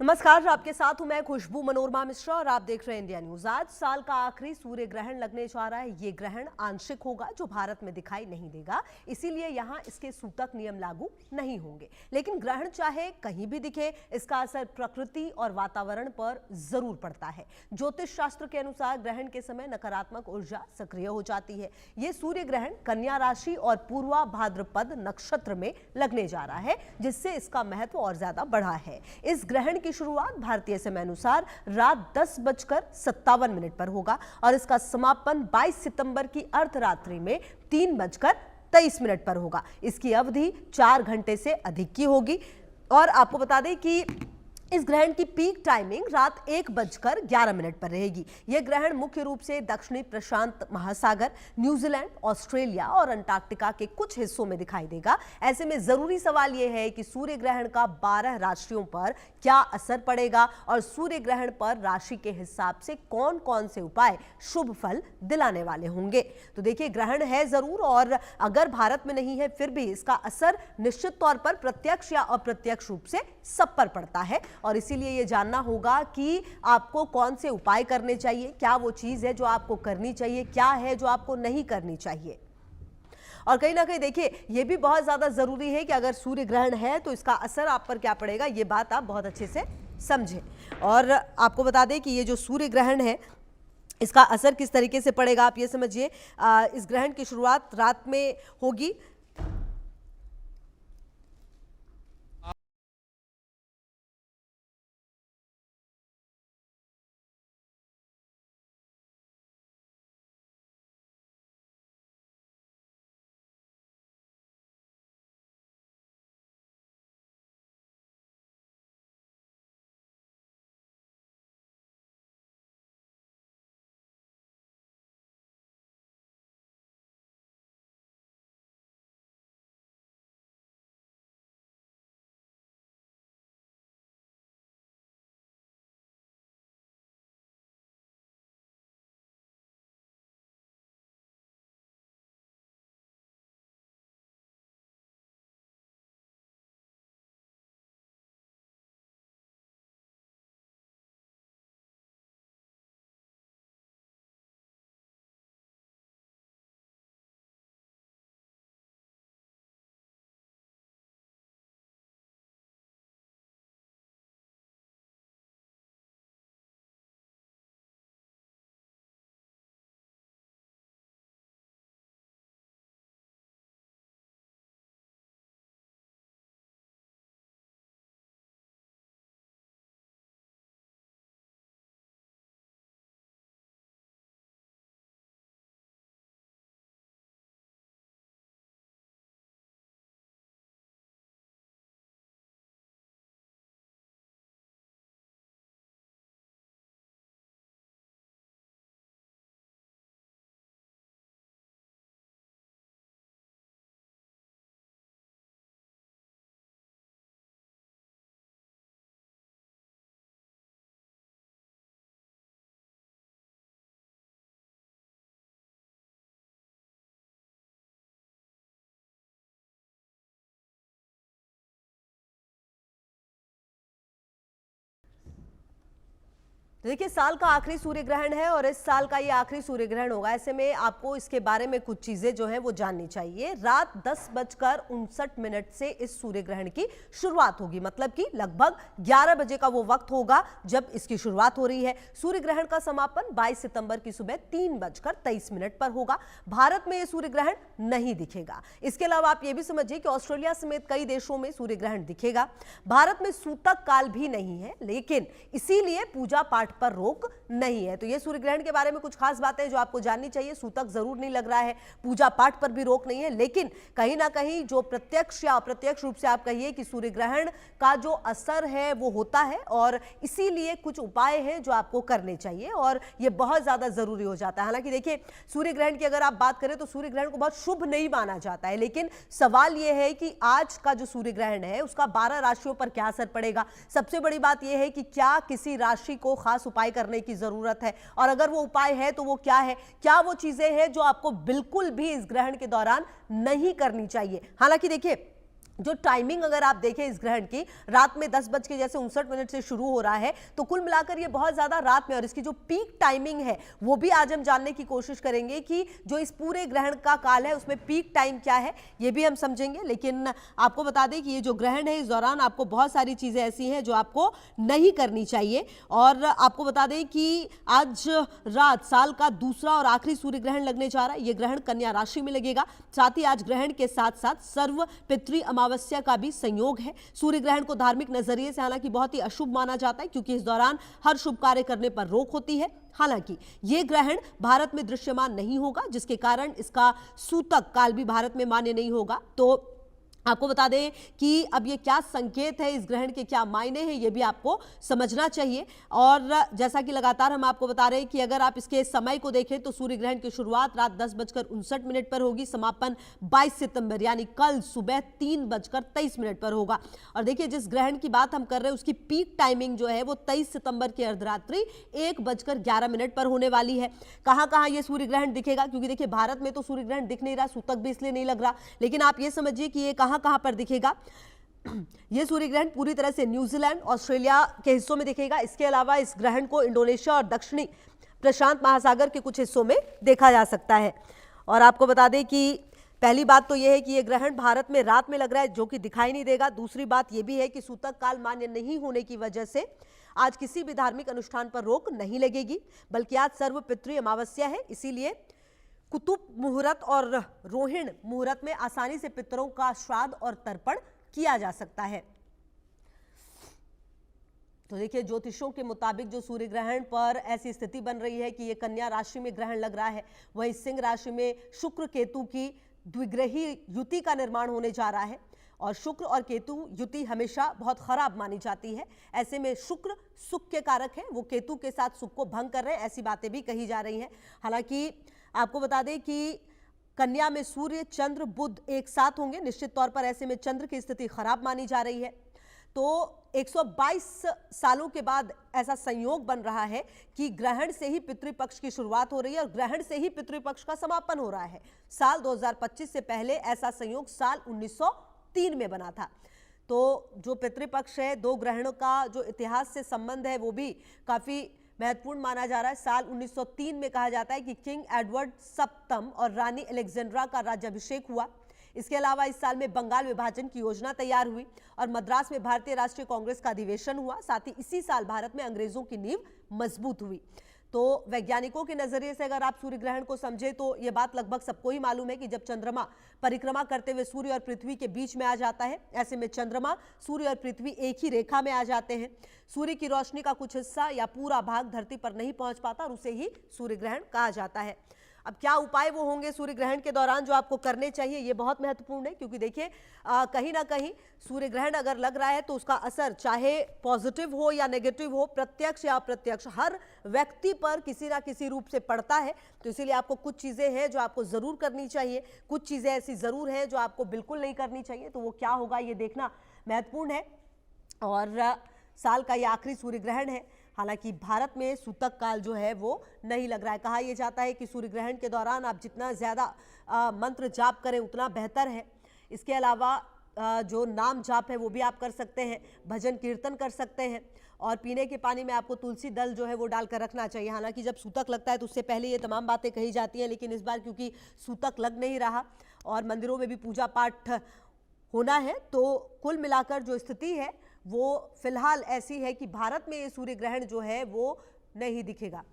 नमस्कार, आपके साथ हूं मैं खुशबू मनोरमा मिश्रा और आप देख रहे हैं इंडिया न्यूज। आज साल का आखिरी सूर्य ग्रहण लगने जा रहा है। ये ग्रहण आंशिक होगा जो भारत में दिखाई नहीं देगा, इसीलिए यहां इसके सूतक नियम लागू नहीं होंगे। लेकिन ग्रहण चाहे कहीं भी दिखे, इसका असर प्रकृति और वातावरण पर जरूर पड़ता है। ज्योतिष शास्त्र के अनुसार ग्रहण के समय नकारात्मक ऊर्जा सक्रिय हो जाती है। ये सूर्य ग्रहण कन्या राशि और पूर्वा भाद्रपद नक्षत्र में लगने जा रहा है, जिससे इसका महत्व और ज्यादा बढ़ा है। इस ग्रहण की शुरुआत भारतीय समय अनुसार रात 10:57 पर होगा और इसका समापन 22 सितंबर की अर्धरात्रि में 3:23 पर होगा। इसकी अवधि 4 घंटे से अधिक की होगी और आपको बता दें कि इस ग्रहण की पीक टाइमिंग रात 1:11 पर रहेगी। यह ग्रहण मुख्य रूप से दक्षिणी प्रशांत महासागर, न्यूजीलैंड, ऑस्ट्रेलिया और अंटार्कटिका के कुछ हिस्सों में दिखाई देगा। ऐसे में जरूरी सवाल यह है कि सूर्य ग्रहण का 12 राशियों पर क्या असर पड़ेगा और सूर्य ग्रहण पर राशि के हिसाब से कौन कौन से उपाय शुभ फल दिलाने वाले होंगे। तो देखिए, ग्रहण है जरूर और अगर भारत में नहीं है फिर भी इसका असर निश्चित तौर पर प्रत्यक्ष या अप्रत्यक्ष रूप से सब पर पड़ता है और इसीलिए यह जानना होगा कि आपको कौन से उपाय करने चाहिए, क्या वो चीज है जो आपको करनी चाहिए, क्या है जो आपको नहीं करनी चाहिए। और कहीं ना कहीं देखिए, यह भी बहुत ज्यादा जरूरी है कि अगर सूर्य ग्रहण है तो इसका असर आप पर क्या पड़ेगा, ये बात आप बहुत अच्छे से समझें। और आपको बता दें कि ये जो सूर्य ग्रहण है इसका असर किस तरीके से पड़ेगा, आप ये समझिए। इस ग्रहण की शुरुआत रात में होगी। देखिए, साल का आखिरी सूर्य ग्रहण है और इस साल का ये आखिरी सूर्य ग्रहण होगा। ऐसे में आपको इसके बारे में कुछ चीजें जो है वो जाननी चाहिए। रात 10:59 से इस सूर्य ग्रहण की शुरुआत होगी, मतलब कि लगभग 11 बजे का वो वक्त होगा जब इसकी शुरुआत हो रही है। सूर्य ग्रहण का समापन 22 सितंबर की सुबह 3:23 पर होगा। भारत में यह सूर्य ग्रहण नहीं दिखेगा। इसके अलावा आप ये भी समझिए कि ऑस्ट्रेलिया समेत कई देशों में सूर्य ग्रहण दिखेगा। भारत में सूतक काल भी नहीं है, लेकिन इसीलिए पूजा पाठ पर रोक नहीं है। तो ये सूर्य ग्रहण के बारे में कुछ खास बातें जो आपको जाननी चाहिए। सूतक जरूर नहीं लग रहा है, पूजा पाठ पर भी रोक नहीं है, लेकिन कहीं ना कहीं जो प्रत्यक्ष या अप्रत्यक्ष रूप से आप कहिए कि सूर्य ग्रहण का जो असर है वो होता है और इसीलिए कुछ उपाय हैं जो आपको करने चाहिए और ये बहुत ज्यादा जरूरी हो जाता है। हालांकि देखिए, सूर्य ग्रहण की अगर आप बात करें तो सूर्य ग्रहण को बहुत शुभ नहीं माना जाता है, लेकिन सवाल यह है कि आज का जो सूर्य ग्रहण है उसका 12 राशियों पर क्या असर पड़ेगा। सबसे बड़ी बात यह है कि क्या किसी राशि को खास उपाय करने की जरूरत है और अगर वो उपाय है तो वो क्या है, क्या वो चीजें हैं जो आपको बिल्कुल भी इस ग्रहण के दौरान नहीं करनी चाहिए। हालांकि देखिए, जो टाइमिंग अगर आप देखें इस ग्रहण की, रात में 10:59 से शुरू हो रहा है, तो कुल मिलाकर ये बहुत ज्यादा रात में, और इसकी जो पीक टाइमिंग है वो भी आज हम जानने की कोशिश करेंगे कि जो इस पूरे ग्रहण का काल है उसमें पीक टाइम क्या है, ये भी हम समझेंगे। लेकिन आपको बता दें कि ये जो ग्रहण है, इस दौरान आपको बहुत सारी चीजें ऐसी हैं जो आपको नहीं करनी चाहिए। और आपको बता दें कि आज रात साल का दूसरा और आखिरी सूर्य ग्रहण लगने जा रहा है। यह ग्रहण कन्या राशि में लगेगा। साथ ही आज ग्रहण के साथ साथ सर्व पितृ अमावस्या का भी संयोग है। सूर्य ग्रहण को धार्मिक नजरिए से हालांकि बहुत ही अशुभ माना जाता है, क्योंकि इस दौरान हर शुभ कार्य करने पर रोक होती है। हालांकि यह ग्रहण भारत में दृश्यमान नहीं होगा, जिसके कारण इसका सूतक काल भी भारत में मान्य नहीं होगा। तो आपको बता दें कि अब ये क्या संकेत है, इस ग्रहण के क्या मायने हैं, ये भी आपको समझना चाहिए। और जैसा कि लगातार हम आपको बता रहे हैं कि अगर आप इसके समय को देखें तो सूर्य ग्रहण की शुरुआत रात 10:59 पर होगी, समापन 22 सितंबर यानी कल सुबह 3:23 पर होगा। और देखिए, जिस ग्रहण की बात हम कर रहे हैं उसकी पीक टाइमिंग जो है वो 23 सितंबर की अर्धरात्रि 1:11 पर होने वाली है। कहां कहां ये सूर्य ग्रहण दिखेगा, क्योंकि देखिए भारत में तो सूर्य ग्रहण दिख नहीं रहा, सूतक भी इसलिए नहीं लग रहा, लेकिन आप ये समझिए कि ये कहां पर दिखेगा। यह सूर्य ग्रहण पूरी तरह से न्यूजीलैंड, ऑस्ट्रेलिया के हिस्सों में दिखेगा। इसके अलावा इस ग्रहण को इंडोनेशिया और दक्षिणी प्रशांत महासागर के कुछ हिस्सों में देखा जा सकता है। और आपको बता दें कि पहली बात तो यह है कि यह ग्रहण भारत में रात में लग रहा है, जो कि दिखाई नहीं देगा। दूसरी बात यह भी है कि सूतक काल मान्य नहीं होने की वजह से आज किसी भी धार्मिक अनुष्ठान पर रोक नहीं लगेगी, बल्कि आज सर्व पितृ अमावस्या है। इसीलिए कुतुब मुहूर्त और रोहिणी मुहूर्त में आसानी से पितरों का श्राद्ध और तर्पण किया जा सकता है। तो देखिए, ज्योतिषों के मुताबिक जो सूर्य ग्रहण पर ऐसी स्थिति बन रही है कि यह कन्या राशि में ग्रहण लग रहा है, वहीं सिंह राशि में शुक्र केतु की द्विग्रही युति का निर्माण होने जा रहा है। और शुक्र और केतु युति हमेशा बहुत खराब मानी जाती है। ऐसे में शुक्र सुख के कारक है, वो केतु के साथ सुख को भंग कर रहे हैं, ऐसी बातें भी कही जा रही हैं। हालांकि आपको बता दें कि कन्या में सूर्य, चंद्र, बुध एक साथ होंगे निश्चित तौर पर। ऐसे में चंद्र की स्थिति खराब मानी जा रही है। तो 122 सालों के बाद ऐसा संयोग बन रहा है कि ग्रहण से ही पितृपक्ष की शुरुआत हो रही है और ग्रहण से ही पितृपक्ष का समापन हो रहा है। साल 2025 से पहले ऐसा संयोग साल 1903 में बना था। तो जो पितृपक्ष है, दो ग्रहणों का जो इतिहास से संबंध है वो भी काफी महत्वपूर्ण माना जा रहा है। साल 1903 में कहा जाता है कि किंग एडवर्ड सप्तम और रानी अलेक्जेंड्रा का राज्याभिषेक हुआ। इसके अलावा इस साल में बंगाल विभाजन की योजना तैयार हुई और मद्रास में भारतीय राष्ट्रीय कांग्रेस का अधिवेशन हुआ। साथ ही इसी साल भारत में अंग्रेजों की नींव मजबूत हुई। तो वैज्ञानिकों के नजरिए से अगर आप सूर्य ग्रहण को समझे तो यह बात लगभग सबको ही मालूम है कि जब चंद्रमा परिक्रमा करते हुए सूर्य और पृथ्वी के बीच में आ जाता है, ऐसे में चंद्रमा, सूर्य और पृथ्वी एक ही रेखा में आ जाते हैं। सूर्य की रोशनी का कुछ हिस्सा या पूरा भाग धरती पर नहीं पहुंच पाता और उसे ही सूर्य ग्रहण कहा जाता है। अब क्या उपाय वो होंगे सूर्य ग्रहण के दौरान जो आपको करने चाहिए, ये बहुत महत्वपूर्ण है, क्योंकि देखिए कहीं ना कहीं सूर्य ग्रहण अगर लग रहा है तो उसका असर चाहे पॉजिटिव हो या नेगेटिव हो, प्रत्यक्ष या अप्रत्यक्ष, हर व्यक्ति पर किसी ना किसी रूप से पड़ता है। तो इसीलिए आपको कुछ चीजें हैं जो आपको जरूर करनी चाहिए, कुछ चीजें ऐसी जरूर हैं जो आपको बिल्कुल नहीं करनी चाहिए। तो वो क्या होगा ये देखना महत्वपूर्ण है। और साल का ये आखिरी सूर्य ग्रहण है। हालांकि भारत में सूतक काल जो है वो नहीं लग रहा है। कहा यह जाता है कि सूर्य ग्रहण के दौरान आप जितना ज़्यादा मंत्र जाप करें उतना बेहतर है। इसके अलावा जो नाम जाप है वो भी आप कर सकते हैं, भजन कीर्तन कर सकते हैं और पीने के पानी में आपको तुलसी दल जो है वो डालकर रखना चाहिए। हालांकि जब सूतक लगता है तो उससे पहले ये तमाम बातें कही जाती हैं, लेकिन इस बार क्योंकि सूतक लग नहीं रहा और मंदिरों में भी पूजा पाठ होना है, तो कुल मिलाकर जो स्थिति है वो फिलहाल ऐसी है कि भारत में ये सूर्य ग्रहण जो है वो नहीं दिखेगा।